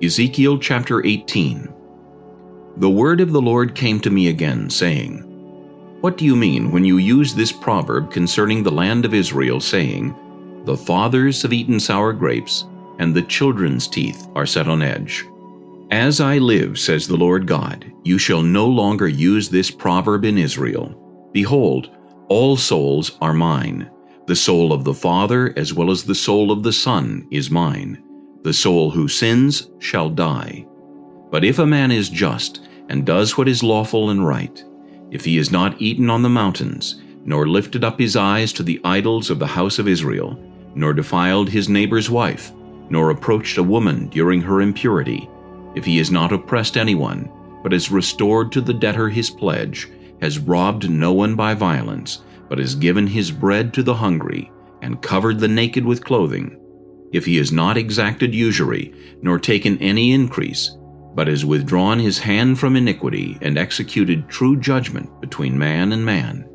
Ezekiel chapter 18. The word of the Lord came to me again, saying, What do you mean when you use this proverb concerning the land of Israel, saying, The fathers have eaten sour grapes, and the children's teeth are set on edge? As I live, says the Lord God, you shall no longer use this proverb in Israel. Behold, all souls are mine. The soul of the Father as well as the soul of the Son is mine. The soul who sins shall die. But if a man is just, and does what is lawful and right, if he is not eaten on the mountains, nor lifted up his eyes to the idols of the house of Israel, nor defiled his neighbor's wife, nor approached a woman during her impurity, if he has not oppressed anyone, but has restored to the debtor his pledge, has robbed no one by violence, but has given his bread to the hungry, and covered the naked with clothing, if he has not exacted usury, nor taken any increase, but has withdrawn his hand from iniquity, and executed true judgment between man and man,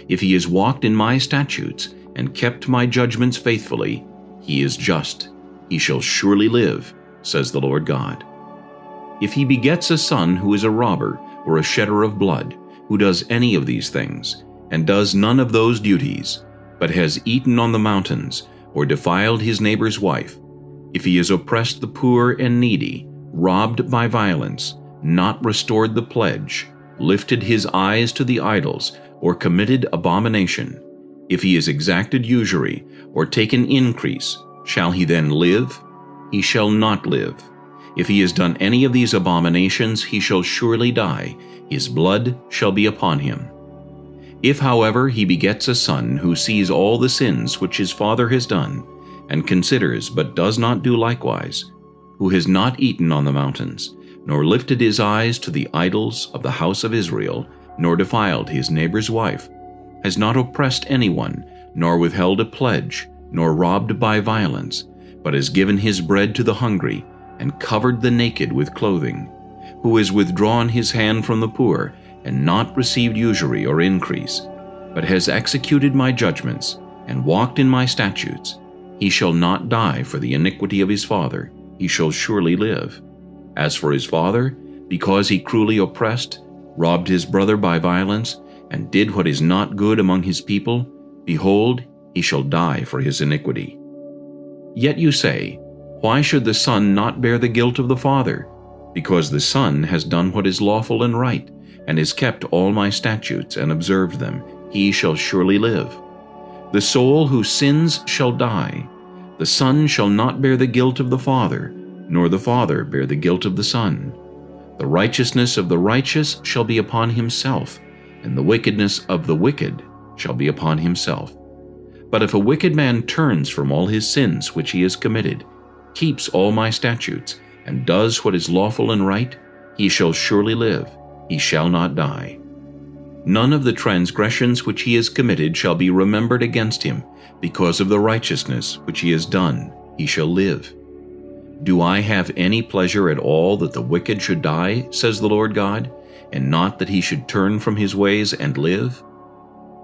if he has walked in my statutes, and kept my judgments faithfully, he is just, he shall surely live, says the Lord God. If he begets a son who is a robber, or a shedder of blood, who does any of these things, and does none of those duties, but has eaten on the mountains, or defiled his neighbor's wife, if he has oppressed the poor and needy, robbed by violence, not restored the pledge, lifted his eyes to the idols, or committed abomination, if he has exacted usury, or taken increase, shall he then live? He shall not live. If he has done any of these abominations, he shall surely die. His blood shall be upon him. If, however, he begets a son who sees all the sins which his father has done, and considers but does not do likewise, who has not eaten on the mountains, nor lifted his eyes to the idols of the house of Israel, nor defiled his neighbor's wife, has not oppressed anyone, nor withheld a pledge, nor robbed by violence, but has given his bread to the hungry, and covered the naked with clothing, who has withdrawn his hand from the poor, and not received usury or increase, but has executed my judgments, and walked in my statutes, he shall not die for the iniquity of his father, he shall surely live. As for his father, because he cruelly oppressed, robbed his brother by violence, and did what is not good among his people, behold, he shall die for his iniquity. Yet you say, Why should the son not bear the guilt of the father? Because the son has done what is lawful and right, and has kept all my statutes and observed them, he shall surely live. The soul who sins shall die. The son shall not bear the guilt of the father, nor the father bear the guilt of the son. The righteousness of the righteous shall be upon himself, and the wickedness of the wicked shall be upon himself. But if a wicked man turns from all his sins which he has committed, keeps all my statutes, and does what is lawful and right, he shall surely live, he shall not die. None of the transgressions which he has committed shall be remembered against him, because of the righteousness which he has done, he shall live. Do I have any pleasure at all that the wicked should die, says the Lord God, and not that he should turn from his ways and live?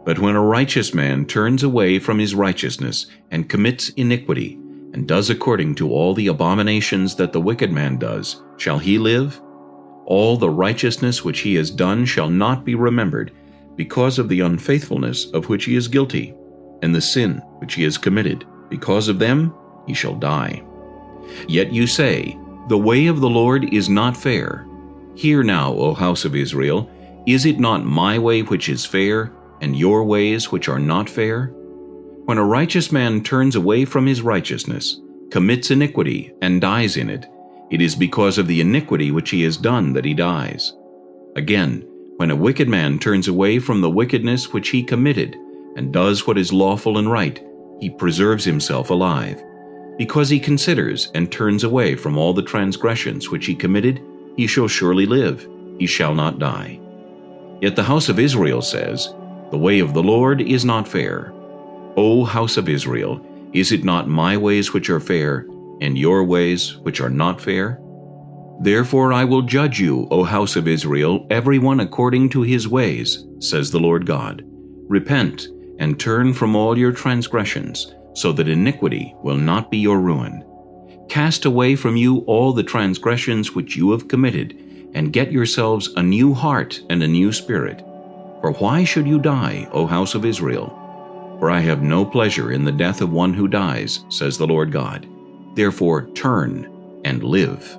But when a righteous man turns away from his righteousness, and commits iniquity, and does according to all the abominations that the wicked man does, shall he live? All the righteousness which he has done shall not be remembered, because of the unfaithfulness of which he is guilty, and the sin which he has committed. Because of them he shall die. Yet you say, The way of the Lord is not fair. Hear now, O house of Israel, is it not my way which is fair, and your ways which are not fair? When a righteous man turns away from his righteousness, commits iniquity, and dies in it, it is because of the iniquity which he has done that he dies. Again, when a wicked man turns away from the wickedness which he committed, and does what is lawful and right, he preserves himself alive. Because he considers and turns away from all the transgressions which he committed, he shall surely live, he shall not die. Yet the house of Israel says, The way of the Lord is not fair. O house of Israel, is it not my ways which are fair, and your ways which are not fair? Therefore I will judge you, O house of Israel, every one according to his ways, says the Lord God. Repent, and turn from all your transgressions, so that iniquity will not be your ruin. Cast away from you all the transgressions which you have committed, and get yourselves a new heart and a new spirit. For why should you die, O house of Israel? For I have no pleasure in the death of one who dies, says the Lord God. Therefore turn and live.